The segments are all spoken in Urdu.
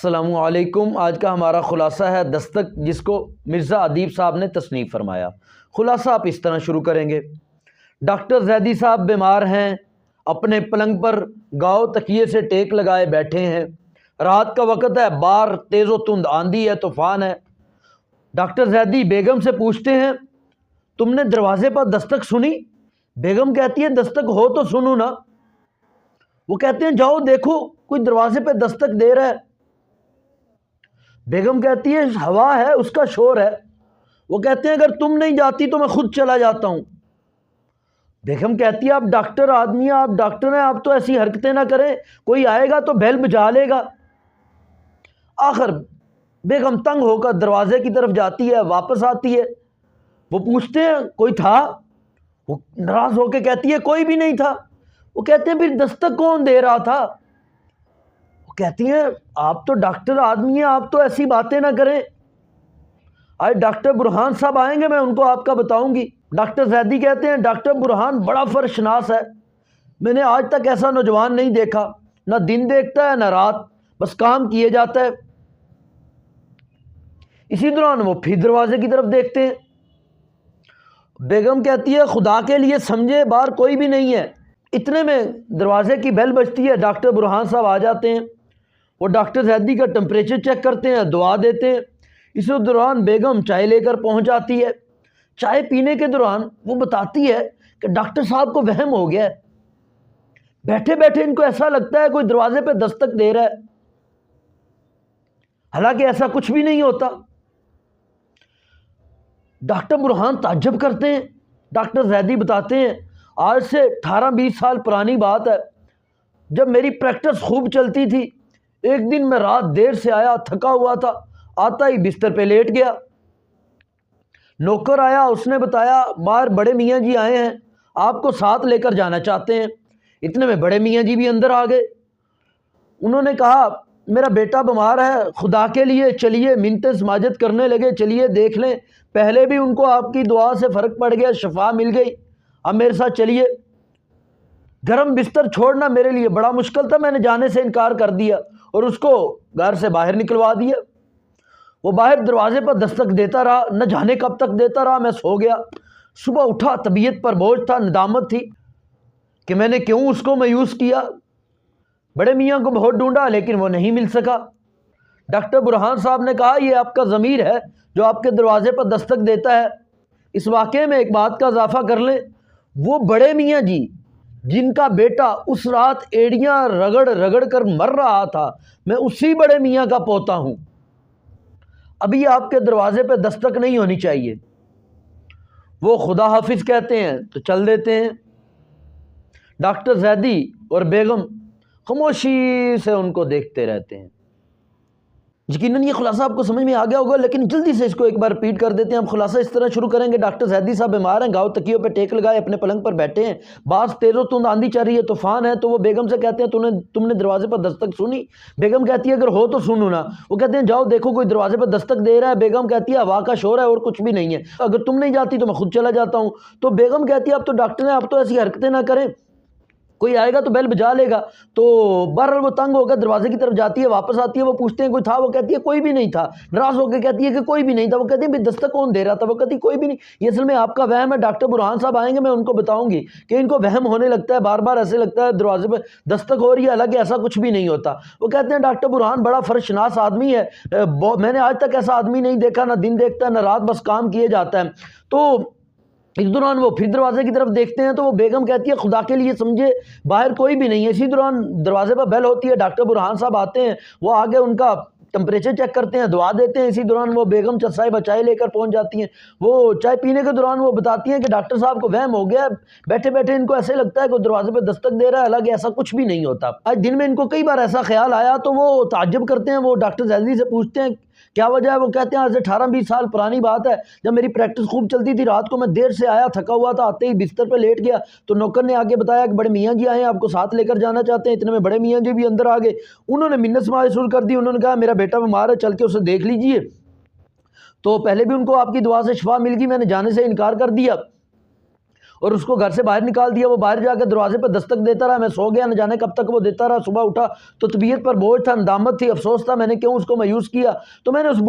السلام علیکم۔ آج کا ہمارا خلاصہ ہے دستک، جس کو مرزا ادیب صاحب نے تصنیف فرمایا۔ خلاصہ آپ اس طرح شروع کریں گے۔ ڈاکٹر زیدی صاحب بیمار ہیں، اپنے پلنگ پر گاؤ تکیے سے ٹیک لگائے بیٹھے ہیں۔ رات کا وقت ہے، باہر تیز و تند آندھی ہے، طوفان ہے۔ ڈاکٹر زیدی بیگم سے پوچھتے ہیں تم نے دروازے پر دستک سنی؟ بیگم کہتی ہے دستک ہو تو سنو نا۔ وہ کہتے ہیں جاؤ دیکھو کوئی دروازے پہ دستک دے رہا ہے۔ بیگم کہتی ہے ہوا ہے، اس کا شور ہے۔ وہ کہتے ہیں اگر تم نہیں جاتی تو میں خود چلا جاتا ہوں۔ بیگم کہتی ہے آپ ڈاکٹر آدمی ہیں، آپ ڈاکٹر ہیں، آپ تو ایسی حرکتیں نہ کریں، کوئی آئے گا تو بیل بجا لے گا۔ آخر بیگم تنگ ہو کر دروازے کی طرف جاتی ہے، واپس آتی ہے۔ وہ پوچھتے ہیں کوئی تھا؟ وہ ناراض ہو کے کہتی ہے کوئی بھی نہیں تھا۔ وہ کہتے ہیں پھر دستک کون دے رہا تھا؟ وہ کہتی ہیں آپ تو ڈاکٹر آدمی ہیں، آپ تو ایسی باتیں نہ کریں۔ آج ڈاکٹر برہان صاحب آئیں گے، میں ان کو آپ کا بتاؤں گی۔ ڈاکٹر زیدی کہتے ہیں ڈاکٹر برہان بڑا فرش شناس ہے، میں نے آج تک ایسا نوجوان نہیں دیکھا، نہ دن دیکھتا ہے نہ رات، بس کام کیے جاتا ہے۔ اسی دوران وہ پھر دروازے کی طرف دیکھتے ہیں۔ بیگم کہتی ہے خدا کے لیے سمجھے باہر کوئی بھی نہیں ہے۔ اتنے میں دروازے کی بیل بجتی ہے، ڈاکٹر برہان صاحب آ جاتے ہیں۔ وہ ڈاکٹر زیدی کا ٹمپریچر چیک کرتے ہیں، دعا دیتے ہیں۔ اسی دوران بیگم چائے لے کر پہنچ جاتی ہے۔ چائے پینے کے دوران وہ بتاتی ہے کہ ڈاکٹر صاحب کو وہم ہو گیا ہے، بیٹھے بیٹھے ان کو ایسا لگتا ہے کوئی دروازے پہ دستک دے رہا ہے، حالانکہ ایسا کچھ بھی نہیں ہوتا۔ ڈاکٹر برہان تعجب کرتے ہیں۔ ڈاکٹر زیدی بتاتے ہیں آج سے 18-20 سال پرانی بات ہے، جب میری پریکٹس خوب چلتی تھی، ایک دن میں رات دیر سے آیا، تھکا ہوا تھا، آتا ہی بستر پہ لیٹ گیا۔ نوکر آیا، اس نے بتایا باہر بڑے میاں جی آئے ہیں، آپ کو ساتھ لے کر جانا چاہتے ہیں۔ اتنے میں بڑے میاں جی بھی اندر آ گئے۔ انہوں نے کہا میرا بیٹا بیمار ہے، خدا کے لیے چلیے، منتیں سماجت کرنے لگے، چلیے دیکھ لیں، پہلے بھی ان کو آپ کی دعا سے فرق پڑ گیا، شفا مل گئی، اب میرے ساتھ چلیے۔ گرم بستر چھوڑنا میرے لیے بڑا مشکل تھا، میں نے جانے سے انکار کر دیا اور اس کو گھر سے باہر نکلوا دیا۔ وہ باہر دروازے پر دستک دیتا رہا، نہ جانے کب تک دیتا رہا، میں سو گیا۔ صبح اٹھا، طبیعت پر بوجھ تھا، ندامت تھی کہ میں نے کیوں اس کو مایوس کیا۔ بڑے میاں کو بہت ڈھونڈا لیکن وہ نہیں مل سکا۔ ڈاکٹر برہان صاحب نے کہا یہ آپ کا ضمیر ہے جو آپ کے دروازے پر دستک دیتا ہے۔ اس واقعے میں ایک بات کا اضافہ کر لیں، وہ بڑے میاں جی جن کا بیٹا اس رات ایڑیاں رگڑ رگڑ کر مر رہا تھا، میں اسی بڑے میاں کا پوتا ہوں۔ ابھی آپ کے دروازے پہ دستک نہیں ہونی چاہیے۔ وہ خدا حافظ کہتے ہیں تو چل دیتے ہیں۔ ڈاکٹر زیدی اور بیگم خاموشی سے ان کو دیکھتے رہتے ہیں۔ یقیناً یہ خلاصہ آپ کو سمجھ میں آ گیا ہوگا، لیکن جلدی سے اس کو ایک بار ریپیٹ کر دیتے ہیں۔ ہم خلاصہ اس طرح شروع کریں گے، ڈاکٹر زیدی صاحب بیمار ہیں، گاؤ تکیوں پہ ٹیک لگائے اپنے پلنگ پر بیٹھے ہیں، باہر تیز و تند آندھی چل رہی ہے، طوفان ہے۔ تو وہ بیگم سے کہتے ہیں تم نے دروازے پر دستک سنی؟ بیگم کہتی ہے اگر ہو تو سنو نا۔ وہ کہتے ہیں جاؤ دیکھو کوئی دروازے پر دستک دے رہا ہے۔ بیگم کہتی ہے ہوا کا شور ہے اور کچھ بھی نہیں ہے، اگر تم نہیں جاتی تو میں خود چلا جاتا ہوں۔ تو بیگم کہتی ہے اب تو ڈاکٹر ہیں، اب تو ایسی حرکتیں نہ کریں، کوئی آئے گا تو بیل بجا لے گا۔ تو بہرحال وہ تنگ ہو کر دروازے کی طرف جاتی ہے، واپس آتی ہے۔ وہ پوچھتے ہیں کوئی تھا؟ وہ کہتی ہے کوئی بھی نہیں تھا۔ ناراض ہو کے کہتی ہے کہ کوئی بھی نہیں تھا۔ وہ کہتے ہیں بھی دستک کون دے رہا تھا؟ وہ کہتی ہے کوئی بھی نہیں، یہ اصل میں آپ کا وہم ہے، ڈاکٹر برہان صاحب آئیں گے، میں ان کو بتاؤں گی کہ ان کو وہم ہونے لگتا ہے، بار بار ایسے لگتا ہے دروازے پہ دستک ہو رہی ہے، حالانکہ ایسا کچھ بھی نہیں ہوتا۔ وہ کہتے ہیں ڈاکٹر برہان بڑا فرش شناس آدمی ہے، میں نے آج تک ایسا آدمی نہیں دیکھا، نہ دن دیکھتا ہے نہ رات، بس کام کیے جاتا ہے۔ تو اس دوران وہ پھر دروازے کی طرف دیکھتے ہیں تو وہ بیگم کہتی ہے خدا کے لیے سمجھے باہر کوئی بھی نہیں ہے۔ اسی دوران دروازے پر بیل ہوتی ہے، ڈاکٹر برہان صاحب آتے ہیں، وہ آگے ان کا ٹمپریچر چیک کرتے ہیں، دعا دیتے ہیں۔ اسی دوران وہ بیگم صاحبہ چائے لے کر پہنچ جاتی ہیں۔ وہ چائے پینے کے دوران وہ بتاتی ہیں کہ ڈاکٹر صاحب کو وہم ہو گیا ہے، بیٹھے بیٹھے ان کو ایسے لگتا ہے کہ دروازے پہ دستک دے رہا ہے، حالانکہ ایسا کچھ بھی نہیں ہوتا۔ آج دن میں ان کو کئی بار ایسا خیال آیا تو وہ تعجب کرتے ہیں۔ وہ ڈاکٹر زیدی سے پوچھتے ہیں کیا وجہ ہے؟ وہ کہتے ہیں آج سے 18-20 سال پرانی بات ہے، جب میری پریکٹس خوب چلتی تھی، رات کو میں دیر سے آیا، تھکا ہوا تھا، آتے ہی بستر پہ لیٹ گیا۔ تو نوکر نے آگے بتایا کہ بڑے میاں جی آئے ہیں، آپ کو ساتھ لے کر جانا چاہتے ہیں۔ اتنے میں بڑے میاں جی بھی اندر آ گئے، انہوں نے منت سماج شروع کر دی۔ انہوں نے کہا میرا بیٹا بیمار ہے، چل کے اسے دیکھ لیجئے۔ تو پہلے بھی ان کو آپ کی دعا سے شفا مل گئی، میں نے جانے سے انکار کر دیا۔ اور اس کو گھر سے باہر نکال دیا. وہ باہر جا کے دروازے پر دستک دیتا رہا, میں سو گیا, نہ جانے کب تک وہ دیتا رہا. صبح اٹھا تو طبیعت پر بوجھ تھا, ندامت تھی, افسوس تھا, میں نے کیوں اس کو مایوس کیا. تو میں نے اس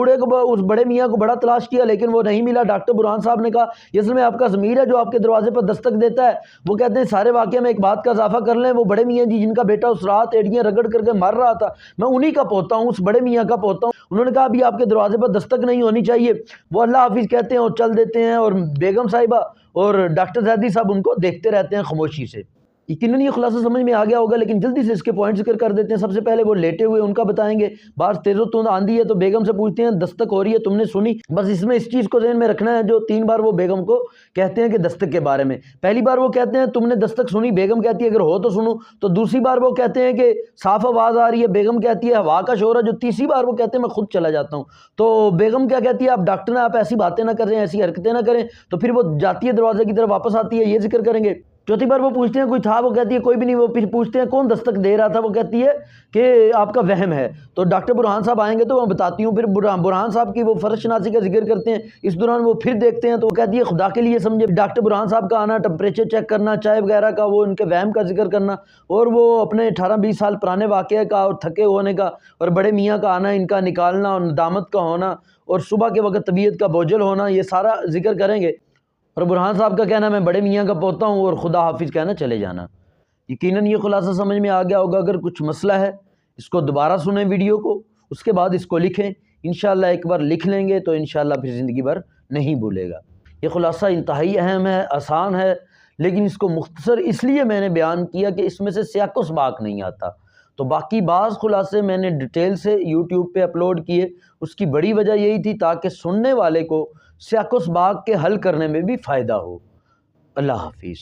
بڑے میاں کو بڑا تلاش کیا لیکن وہ نہیں ملا. ڈاکٹر برہان صاحب نے کہا یہ اصل میں آپ کا ضمیر ہے جو آپ کے دروازے پر دستک دیتا ہے. وہ کہتے ہیں سارے واقعے میں ایک بات کا اضافہ کر لیں, وہ بڑے میاں جی جن کا بیٹا اس رات ایڑیاں رگڑ کر کے مر رہا تھا, میں انہی کا پوتا ہوں, اس بڑے میاں کا پوتا ہوں. انہوں نے کہا ابھی آپ کے دروازے پر دستک نہیں ہونی چاہیے. وہ اللہ حافظ کہتے ہیں اور چل دیتے ہیں, اور بیگم صاحبہ اور ڈاکٹر زیدی صاحب ان کو دیکھتے رہتے ہیں خاموشی سے. یقیناً یہ خلاصہ سمجھ میں آ گیا ہوگا, لیکن جلدی سے اس کے پوائنٹ ذکر کر دیتے ہیں. سب سے پہلے وہ لیٹے ہوئے ان کا بتائیں گے. باہر تیز و تند آندھی ہے تو بیگم سے پوچھتے ہیں دستک ہو رہی ہے, تم نے سنی؟ بس اس میں اس چیز کو ذہن میں رکھنا ہے جو 3 بار وہ بیگم کو کہتے ہیں کہ دستک کے بارے میں. پہلی بار وہ کہتے ہیں تم نے دستک سنی, بیگم کہتی ہے اگر ہو تو سنو. تو دوسری بار وہ کہتے ہیں کہ صاف آواز آ رہی ہے, بیگم کہتی ہے ہوا کا شور ہے. جو تیسری بار وہ کہتے ہیں میں خود چلا جاتا ہوں. تو بیگم کیا کہتی ہے آپ ڈاکٹر ہیں, آپ ایسی باتیں نہ کریں, ایسی حرکتیں نہ کریں. تو پھر وہ جاتی ہے دروازے کی طرف واپس آتی ہے, یہ ذکر کریں گے. چوتھی بار وہ پوچھتے ہیں کوئی تھا, وہ کہتی ہے کوئی بھی نہیں. وہ پھر پوچھتے ہیں کون دستک دے رہا تھا, وہ کہتی ہے کہ آپ کا وہم ہے. تو ڈاکٹر برہان صاحب آئیں گے تو میں بتاتی ہوں. پھر برہان صاحب کی وہ فرض شناسی کا ذکر کرتے ہیں. اس دوران وہ پھر دیکھتے ہیں تو وہ کہتی ہے خدا کے لیے سمجھے. ڈاکٹر برہان صاحب کا آنا, ٹمپریچر چیک کرنا, چائے وغیرہ کا, وہ ان کے وہم کا ذکر کرنا, اور وہ اپنے 18-20 سال پرانے واقعے کا اور تھکے ہونے کا, اور بڑے میاں کا آنا, ان کا نکالنا اور ندامت کا ہونا, اور صبح کے وقت طبیعت کا بوجھل ہونا, یہ سارا ذکر کریں گے. اور برہان صاحب کا کہنا میں بڑے میاں کا پوتا ہوں, اور خدا حافظ کہنا چلے جانا. یقیناً یہ خلاصہ سمجھ میں آ گیا ہوگا. اگر کچھ مسئلہ ہے اس کو دوبارہ سنیں ویڈیو کو, اس کے بعد اس کو لکھیں. انشاءاللہ ایک بار لکھ لیں گے تو انشاءاللہ پھر زندگی بھر نہیں بھولے گا. یہ خلاصہ انتہائی اہم ہے, آسان ہے, لیکن اس کو مختصر اس لیے میں نے بیان کیا کہ اس میں سے سیاق و سباق نہیں آتا. تو باقی بعض خلاصے میں نے ڈیٹیل سے یوٹیوب پہ اپلوڈ کیے. اس کی بڑی وجہ یہی تھی تاکہ سننے والے کو سیاق و سباق کے حل کرنے میں بھی فائدہ ہو. اللہ حافظ.